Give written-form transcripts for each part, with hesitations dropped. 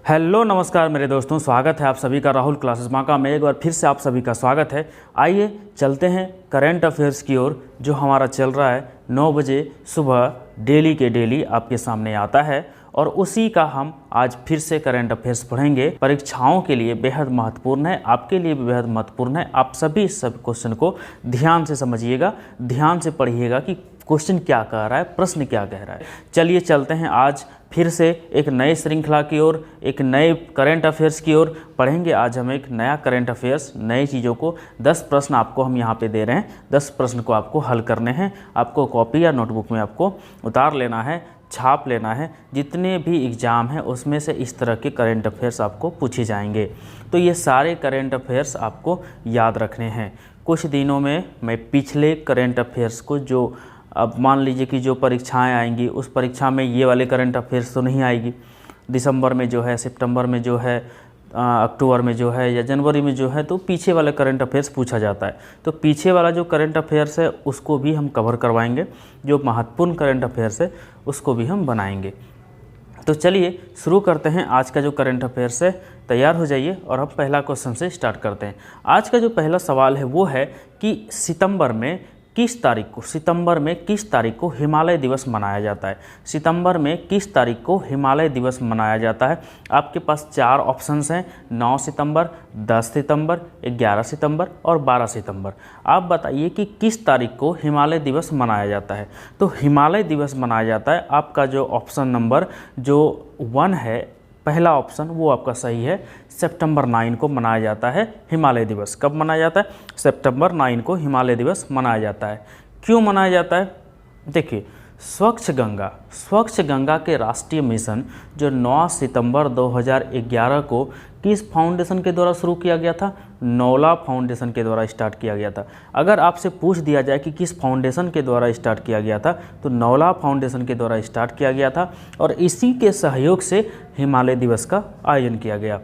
Hello नमस्कार मेरे दोस्तों, स्वागत है आप सभी का राहुल क्लासेस माका में। एक बार फिर से आप सभी का स्वागत है। आइए चलते हैं करंट अफेयर्स की ओर, जो हमारा चल रहा है 9 बजे सुबह डेली के डेली आपके सामने आता है। और उसी का हम आज फिर से करंट अफेयर्स पढ़ेंगे। परीक्षाओं के लिए बेहद महत्वपूर्ण है, आपके लिए भी बेहद महत्वपूर्ण है। आप सभी सब क्वेश्चन को ध्यान से समझिएगा, ध्यान से पढ़िएगा कि क्वेश्चन क्या कह रहा है, प्रश्न क्या कह रहा है। चलिए चलते हैं आज फिर से एक नए श्रृंखला की ओर, एक नए करंट अफेयर्स की ओर पढ़ेंगे। आज हम एक नया करंट अफेयर्स, नई चीज़ों को 10 प्रश्न आपको हम यहाँ पे दे रहे हैं। 10 प्रश्न को आपको हल करने हैं। आपको कॉपी या नोटबुक में आपको उतार लेना है, छाप लेना है। जितने भी एग्ज़ाम हैं उसमें से इस तरह के करंट अफेयर्स आपको पूछे जाएंगे। तो ये सारे करंट अफेयर्स आपको याद रखने हैं। कुछ दिनों में मैं पिछले करंट अफेयर्स को, जो अब मान लीजिए कि जो परीक्षाएं आएंगी उस परीक्षा में ये वाले करंट अफेयर्स तो नहीं आएगी। दिसंबर में जो है, सितंबर में जो है, अक्टूबर में जो है या जनवरी में जो है, तो पीछे वाला करंट अफेयर्स पूछा जाता है। तो पीछे वाला जो करंट अफेयर्स है उसको भी हम कवर करवाएंगे। जो महत्वपूर्ण करंट अफेयर्स है उसको भी हम बनाएंगे। तो चलिए शुरू करते हैं आज का जो करंट अफेयर्स है। तैयार हो जाइए और हम पहला क्वेश्चन से स्टार्ट करते हैं। आज का जो पहला सवाल है वो है कि सितंबर में किस तारीख को हिमालय दिवस मनाया जाता है। सितंबर में किस तारीख को हिमालय दिवस मनाया जाता है। आपके पास 4 ऑप्शंस हैं, 9 सितंबर, 10 सितंबर, 11 सितंबर और 12 सितंबर। आप बताइए कि किस तारीख को हिमालय दिवस मनाया जाता है। तो हिमालय दिवस मनाया जाता है, आपका जो ऑप्शन नंबर जो 1 है, पहला ऑप्शन, वो आपका सही है। सितंबर 9 को मनाया जाता है हिमालय दिवस। कब मनाया जाता है? सितंबर 9 को हिमालय दिवस मनाया जाता है। क्यों मनाया जाता है? देखिए, स्वच्छ गंगा के राष्ट्रीय मिशन जो 9 सितंबर 2011 को किस फाउंडेशन के द्वारा शुरू किया गया था? नौला फाउंडेशन के द्वारा स्टार्ट किया गया था। अगर आपसे पूछ दिया जाए कि किस फाउंडेशन के द्वारा स्टार्ट किया गया था, तो नौला फाउंडेशन के द्वारा स्टार्ट किया गया था और इसी के सहयोग से हिमालय दिवस का आयोजन किया गया।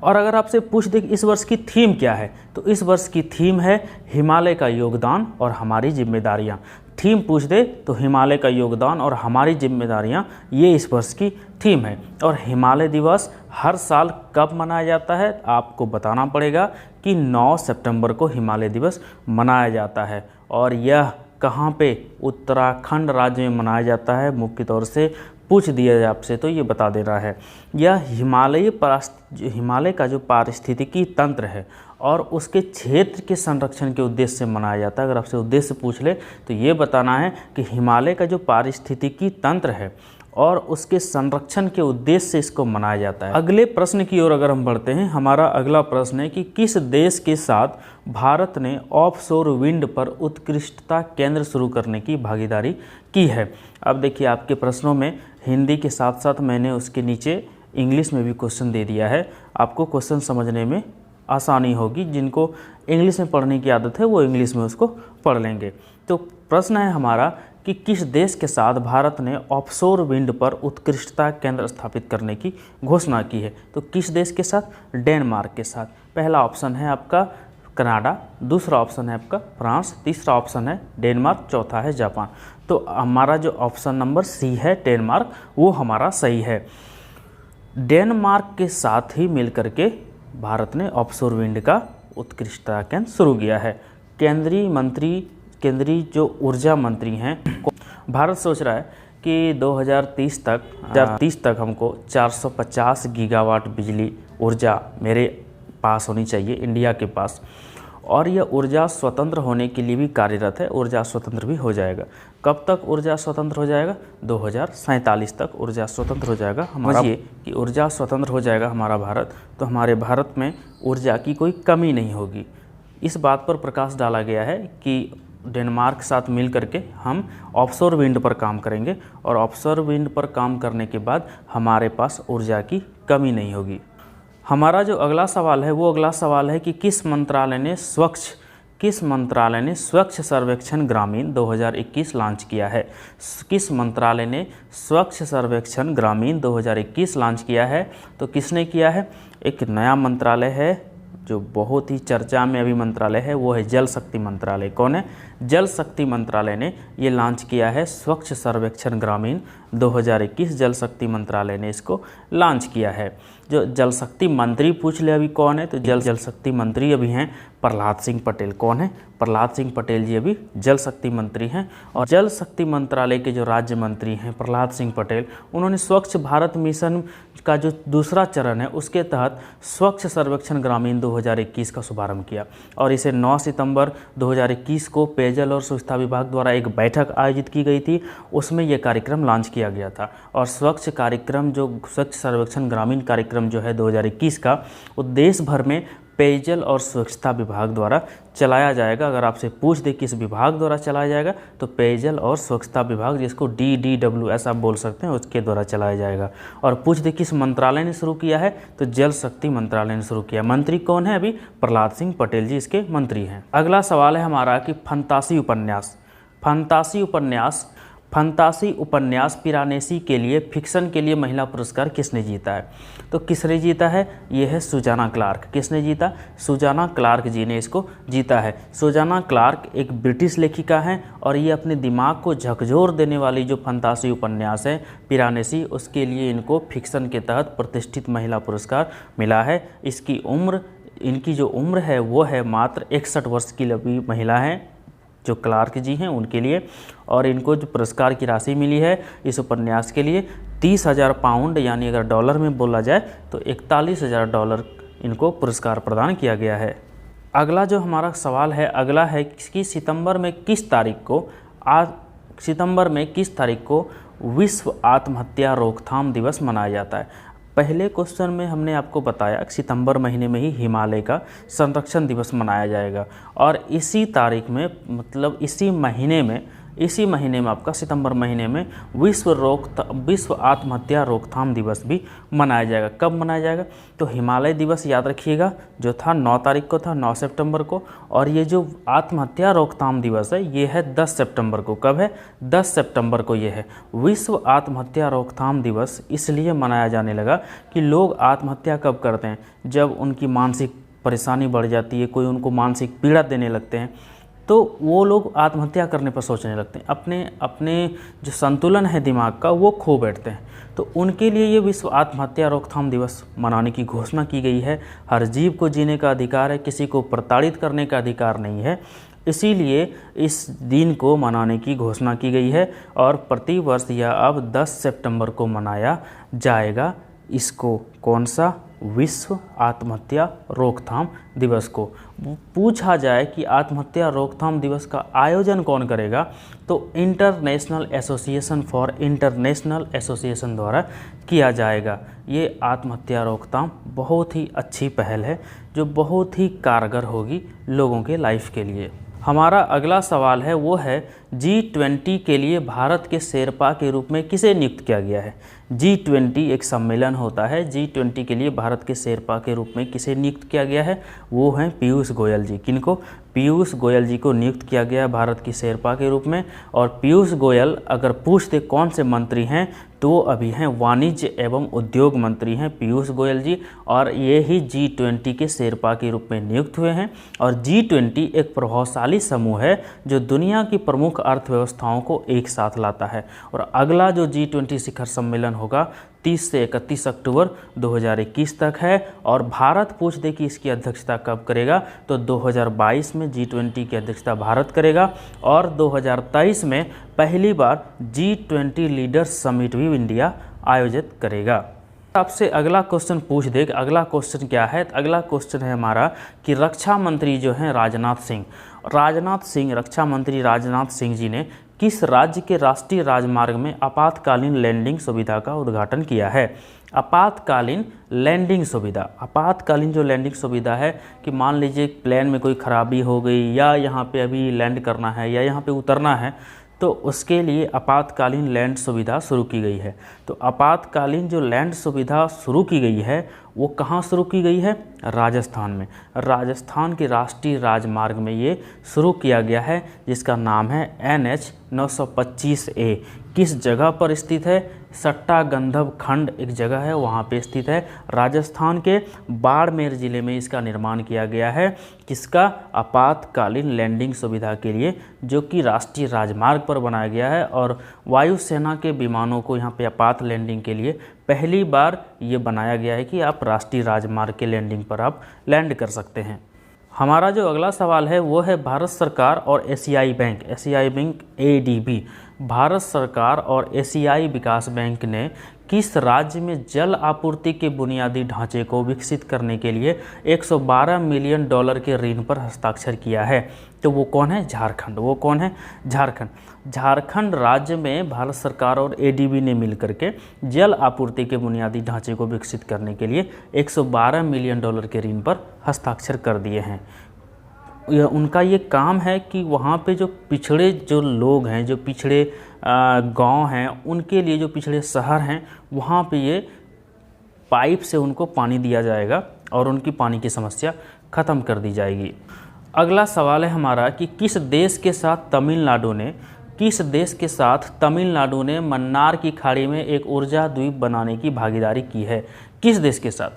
और अगर आपसे पूछ दे कि इस वर्ष की थीम क्या है, तो इस वर्ष की थीम है हिमालय का योगदान और हमारी जिम्मेदारियां। थीम पूछ दे तो हिमालय का योगदान और हमारी जिम्मेदारियां, ये इस वर्ष की थीम है। और हिमालय दिवस हर साल कब मनाया जाता है? आपको बताना पड़ेगा कि 9 सितंबर को हिमालय दिवस मनाया जाता है। और यह कहाँ पे? उत्तराखंड राज्य में मनाया जाता है। मुख्य तौर से पूछ दिया जाए आपसे तो ये बता देना है। यह हिमालय का जो पारिस्थितिकी तंत्र है और उसके क्षेत्र के संरक्षण के उद्देश्य से मनाया जाता है। अगर आपसे उद्देश्य पूछ ले तो ये बताना है कि हिमालय का जो पारिस्थितिकी तंत्र है और उसके संरक्षण के उद्देश्य से इसको मनाया जाता है। अगले प्रश्न की ओर अगर हम बढ़ते हैं, हमारा अगला प्रश्न है कि किस देश के साथ भारत ने ऑफशोर विंड पर उत्कृष्टता केंद्र शुरू करने की भागीदारी की है। अब देखिए, आपके प्रश्नों में हिंदी के साथ साथ मैंने उसके नीचे इंग्लिश में भी क्वेश्चन दे दिया है। आपको क्वेश्चन समझने में आसानी होगी। जिनको इंग्लिश में पढ़ने की आदत है वो इंग्लिश में उसको पढ़ लेंगे। तो प्रश्न है हमारा कि किस देश के साथ भारत ने ऑफशोर विंड पर उत्कृष्टता केंद्र स्थापित करने की घोषणा की है। तो किस देश के साथ? डेनमार्क के साथ। पहला ऑप्शन है आपका कनाडा, दूसरा ऑप्शन है आपका फ्रांस, तीसरा ऑप्शन है डेनमार्क, चौथा है जापान। तो हमारा जो ऑप्शन नंबर सी है डेनमार्क, वो हमारा सही है। डेनमार्क के साथ ही मिलकर के भारत ने ऑफशोर विंड का उत्कृष्टता केंद्र शुरू किया है। केंद्रीय जो ऊर्जा मंत्री हैं, भारत सोच रहा है कि 2030 तक हमको 450 गीगावाट बिजली ऊर्जा मेरे पास होनी चाहिए, इंडिया के पास। और यह ऊर्जा स्वतंत्र होने के लिए भी कार्यरत है। ऊर्जा स्वतंत्र भी हो जाएगा। कब तक ऊर्जा स्वतंत्र हो जाएगा? 2047 तक ऊर्जा स्वतंत्र हो जाएगा हमारा। ये कि ऊर्जा स्वतंत्र हो जाएगा हमारा भारत, तो हमारे भारत में ऊर्जा की कोई कमी नहीं होगी। इस बात पर प्रकाश डाला गया है कि डेनमार्क के साथ मिल करके हम ऑफशोर विंड पर काम करेंगे और ऑफशोर विंड पर काम करने के बाद हमारे पास ऊर्जा की कमी नहीं होगी। हमारा जो अगला सवाल है वो अगला सवाल है कि किस मंत्रालय ने स्वच्छ सर्वेक्षण ग्रामीण 2021 लॉन्च किया है। किस मंत्रालय ने स्वच्छ सर्वेक्षण ग्रामीण 2021 लॉन्च किया है? तो किसने किया है? एक नया मंत्रालय है जो बहुत ही चर्चा में अभी मंत्रालय है, वो है जल शक्ति मंत्रालय। कौन है? जल शक्ति मंत्रालय ने ये लॉन्च किया है स्वच्छ सर्वेक्षण ग्रामीण 2021। जल शक्ति मंत्रालय ने इसको लॉन्च किया है। जो जल शक्ति मंत्री पूछ ले अभी कौन है, तो जल शक्ति मंत्री अभी हैं प्रहलाद सिंह पटेल। कौन है? प्रहलाद सिंह पटेल जी अभी जल शक्ति मंत्री हैं। और जल शक्ति मंत्रालय के जो राज्य मंत्री हैं प्रहलाद सिंह पटेल, उन्होंने स्वच्छ भारत मिशन का जो दूसरा चरण है उसके तहत स्वच्छ सर्वेक्षण ग्रामीण 2021 का शुभारंभ किया। और इसे 9 सितंबर 2021 को पेयजल और स्वच्छता विभाग द्वारा एक बैठक आयोजित की गई थी, उसमें यह कार्यक्रम लॉन्च किया गया था। और स्वच्छ कार्यक्रम जो स्वच्छ सर्वेक्षण ग्रामीण कार्यक्रम जो है 2021 का, वो देश भर में पेयजल और स्वच्छता विभाग द्वारा चलाया जाएगा। अगर आपसे पूछ दे किस विभाग द्वारा चलाया जाएगा, तो पेयजल और स्वच्छता विभाग, जिसको DDWS आप बोल सकते हैं, उसके द्वारा चलाया जाएगा। और पूछ दे किस मंत्रालय ने शुरू किया है, तो जल शक्ति मंत्रालय ने शुरू किया। मंत्री कौन है? अभी प्रहलाद सिंह पटेल जी इसके मंत्री हैं। अगला सवाल है हमारा कि फंतासी उपन्यास पिरानेसी के लिए फिक्शन के लिए महिला पुरस्कार किसने जीता है? तो किसने जीता है? ये है सुजाना क्लार्क। किसने जीता? सुजाना क्लार्क जी ने इसको जीता है। सुजाना क्लार्क एक ब्रिटिश लेखिका हैं और ये अपने दिमाग को झकझोर देने वाली जो फंतासी उपन्यास है पिरानेसी, उसके लिए इनको फिक्शन के तहत प्रतिष्ठित महिला पुरस्कार मिला है। इनकी जो उम्र है वो है मात्र 61 वर्ष की लंबी महिला है जो क्लार्क जी हैं उनके लिए। और इनको जो पुरस्कार की राशि मिली है इस उपन्यास के लिए 30,000 पाउंड, यानी अगर डॉलर में बोला जाए तो $41,000 इनको पुरस्कार प्रदान किया गया है। अगला जो हमारा सवाल है अगला है कि सितंबर में किस तारीख को विश्व आत्महत्या रोकथाम दिवस मनाया जाता है? पहले क्वेश्चन में हमने आपको बताया कि सितंबर महीने में ही हिमालय का संरक्षण दिवस मनाया जाएगा। और इसी तारीख में, मतलब इसी महीने में आपका सितंबर महीने में विश्व आत्महत्या रोकथाम दिवस भी मनाया जाएगा। कब मनाया जाएगा? तो हिमालय दिवस याद रखिएगा जो था 9 तारीख को था, 9 सितंबर को। और ये जो आत्महत्या रोकथाम दिवस है ये है 10 सितंबर को। कब है? 10 सितंबर को ये है। विश्व आत्महत्या रोकथाम दिवस इसलिए मनाया जाने लगा कि लोग आत्महत्या कब करते हैं? जब उनकी मानसिक परेशानी बढ़ जाती है, कोई उनको मानसिक पीड़ा देने लगते हैं, तो वो लोग आत्महत्या करने पर सोचने लगते हैं। अपने जो संतुलन है दिमाग का वो खो बैठते हैं। तो उनके लिए ये विश्व आत्महत्या रोकथाम दिवस मनाने की घोषणा की गई है। हर जीव को जीने का अधिकार है, किसी को प्रताड़ित करने का अधिकार नहीं है। इसीलिए इस दिन को मनाने की घोषणा की गई है और प्रतिवर्ष यह अब 10 सितंबर को मनाया जाएगा। इसको कौन सा? विश्व आत्महत्या रोकथाम दिवस को। पूछा जाए कि आत्महत्या रोकथाम दिवस का आयोजन कौन करेगा, तो इंटरनेशनल एसोसिएशन द्वारा किया जाएगा। ये आत्महत्या रोकथाम बहुत ही अच्छी पहल है जो बहुत ही कारगर होगी लोगों के लाइफ के लिए। हमारा अगला सवाल है वो है G20 के लिए भारत के शेरपा के रूप में किसे नियुक्त किया गया है? G20 एक सम्मेलन होता है। G20 के लिए भारत के शेरपा के रूप में किसे नियुक्त किया गया है? वो हैं पीयूष गोयल जी। किनको? पीयूष गोयल जी को नियुक्त किया गया है भारत की शेरपा के रूप में। और पीयूष गोयल अगर पूछते कौन से मंत्री हैं तो अभी हैं वाणिज्य एवं उद्योग मंत्री हैं पीयूष गोयल जी। और ये ही G20 के शेरपा के रूप में नियुक्त हुए हैं। और G20 एक प्रभावशाली समूह है जो दुनिया की प्रमुख अर्थव्यवस्थाओं को एक साथ लाता है। और अगला जो G20 शिखर सम्मेलन होगा 30 से 31 अक्टूबर 2021 तक है। और भारत पूछ दे कि इसकी अध्यक्षता कब करेगा, तो 2022 में G20 की अध्यक्षता भारत करेगा। और 2023 में पहली बार G20 लीडर्स समिट भी इंडिया आयोजित करेगा। आपसे अगला क्वेश्चन पूछ दे कि अगला क्वेश्चन क्या है? तो अगला क्वेश्चन है हमारा कि रक्षा मंत्री जो हैं रक्षा मंत्री राजनाथ सिंह जी ने किस राज्य के राष्ट्रीय राजमार्ग में आपातकालीन लैंडिंग सुविधा का उद्घाटन किया है? आपातकालीन जो लैंडिंग सुविधा है कि मान लीजिए प्लेन में कोई खराबी हो गई या यहाँ पे अभी लैंड करना है या यहाँ पे उतरना है, तो उसके लिए आपातकालीन लैंड सुविधा शुरू की गई है। तो आपातकालीन जो लैंड सुविधा शुरू की गई है वो कहाँ शुरू की गई है? राजस्थान में। राजस्थान के राष्ट्रीय राजमार्ग में ये शुरू किया गया है जिसका नाम है NH 925A। किस जगह पर स्थित है? सट्टा गंधव खंड एक जगह है, वहाँ पे स्थित है। राजस्थान के बाड़मेर ज़िले में इसका निर्माण किया गया है। किसका? आपातकालीन लैंडिंग सुविधा के लिए, जो कि राष्ट्रीय राजमार्ग पर बनाया गया है। और वायुसेना के विमानों को यहाँ पे आपात लैंडिंग के लिए पहली बार ये बनाया गया है कि आप राष्ट्रीय राजमार्ग के लैंडिंग पर आप लैंड कर सकते हैं। हमारा जो अगला सवाल है वो है भारत सरकार और एशियाई बैंक ADB, भारत सरकार और एशियाई विकास बैंक ने किस राज्य में जल आपूर्ति के बुनियादी ढांचे को विकसित करने के लिए $112 मिलियन के ऋण पर हस्ताक्षर किया है? तो वो कौन है? झारखंड। वो कौन है? झारखंड। झारखंड राज्य में भारत सरकार और ADB ने मिलकर के जल आपूर्ति के बुनियादी ढांचे को विकसित करने के लिए $112 मिलियन के ऋण पर हस्ताक्षर कर दिए हैं। उनका ये काम है कि वहाँ पे जो पिछड़े जो लोग हैं, जो पिछड़े गांव हैं, उनके लिए जो पिछड़े शहर हैं, वहाँ पे ये पाइप से उनको पानी दिया जाएगा और उनकी पानी की समस्या ख़त्म कर दी जाएगी। अगला सवाल है हमारा कि किस देश के साथ तमिलनाडु ने मन्नार की खाड़ी में एक ऊर्जा द्वीप बनाने की भागीदारी की है? किस देश के साथ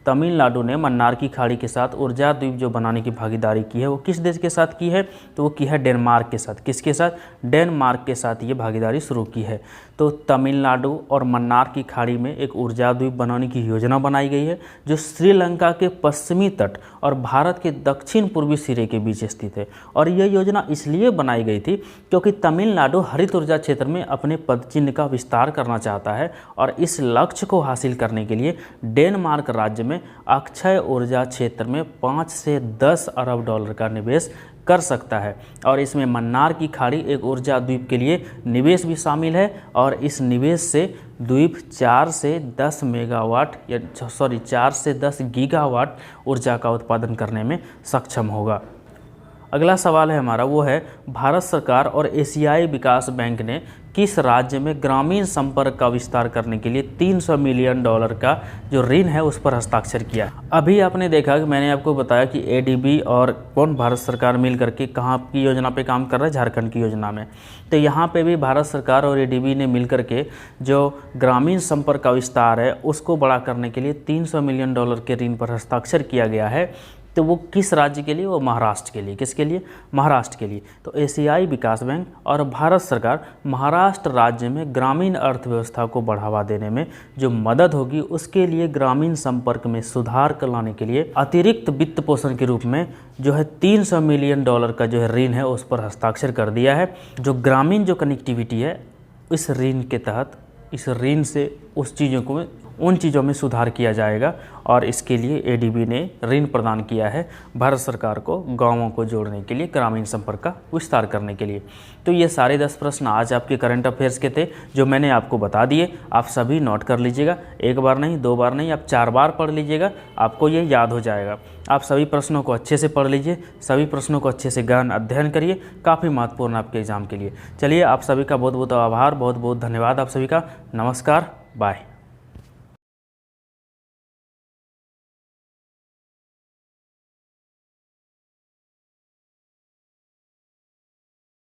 तमिलनाडु ने मन्नार की खाड़ी के साथ ऊर्जा द्वीप जो बनाने की भागीदारी की है वो किस देश के साथ की है? तो वो की है डेनमार्क के साथ। किसके साथ? डेनमार्क के साथ ये भागीदारी शुरू की है। तो तमिलनाडु और मन्नार की खाड़ी में एक ऊर्जा द्वीप बनाने की योजना बनाई गई है जो श्रीलंका के पश्चिमी तट और भारत के दक्षिण पूर्वी सिरे के बीच स्थित है। और यह योजना इसलिए बनाई गई थी क्योंकि तमिलनाडु हरित ऊर्जा क्षेत्र में अपने पदचिह्न का विस्तार करना चाहता है और इस लक्ष्य को हासिल करने के लिए डेनमार्क राज्य में अक्षय ऊर्जा क्षेत्र में 5 से 10 अरब डॉलर का निवेश कर सकता है। और इसमें मन्नार की खाड़ी एक ऊर्जा द्वीप के लिए निवेश भी शामिल है और इस निवेश से द्वीप 4 से 10 गीगावाट ऊर्जा का उत्पादन करने में सक्षम होगा। अगला सवाल है हमारा वो है भारत सरकार और एशियाई विकास बैंक ने किस राज्य में ग्रामीण संपर्क का विस्तार करने के लिए $300 मिलियन का जो ऋण है उस पर हस्ताक्षर किया? अभी आपने देखा कि मैंने आपको बताया कि ADB और भारत सरकार मिल करके कहाँ की योजना पे काम कर रहा है? झारखंड की योजना में। तो यहाँ पे भी भारत सरकार और ADB ने मिल करके जो ग्रामीण संपर्क का विस्तार है उसको बड़ा करने के लिए $300 मिलियन के ऋण पर हस्ताक्षर किया गया है। तो वो किस राज्य के लिए? वो महाराष्ट्र के लिए। किसके लिए? महाराष्ट्र के लिए। तो एशियाई विकास बैंक और भारत सरकार महाराष्ट्र राज्य में ग्रामीण अर्थव्यवस्था को बढ़ावा देने में जो मदद होगी उसके लिए ग्रामीण संपर्क में सुधार कर लाने के लिए अतिरिक्त वित्त पोषण के रूप में जो है $300 मिलियन का जो है ऋण है उस पर हस्ताक्षर कर दिया है। जो ग्रामीण जो कनेक्टिविटी है इस ऋण के तहत, इस ऋण से उन चीज़ों में सुधार किया जाएगा और इसके लिए ADB ने ऋण प्रदान किया है भारत सरकार को गांवों को जोड़ने के लिए, ग्रामीण संपर्क का विस्तार करने के लिए। तो ये सारे 10 प्रश्न आज आपके करंट अफेयर्स के थे जो मैंने आपको बता दिए। आप सभी नोट कर लीजिएगा, एक बार नहीं, 2 बार नहीं, आप 4 बार पढ़ लीजिएगा, आपको ये याद हो जाएगा। आप सभी प्रश्नों को अच्छे से पढ़ लीजिए, सभी प्रश्नों को अच्छे से गहन अध्ययन करिए, काफ़ी महत्वपूर्ण आपके एग्जाम के लिए। चलिए, आप सभी का बहुत बहुत आभार, बहुत बहुत धन्यवाद आप सभी का। नमस्कार, बाय।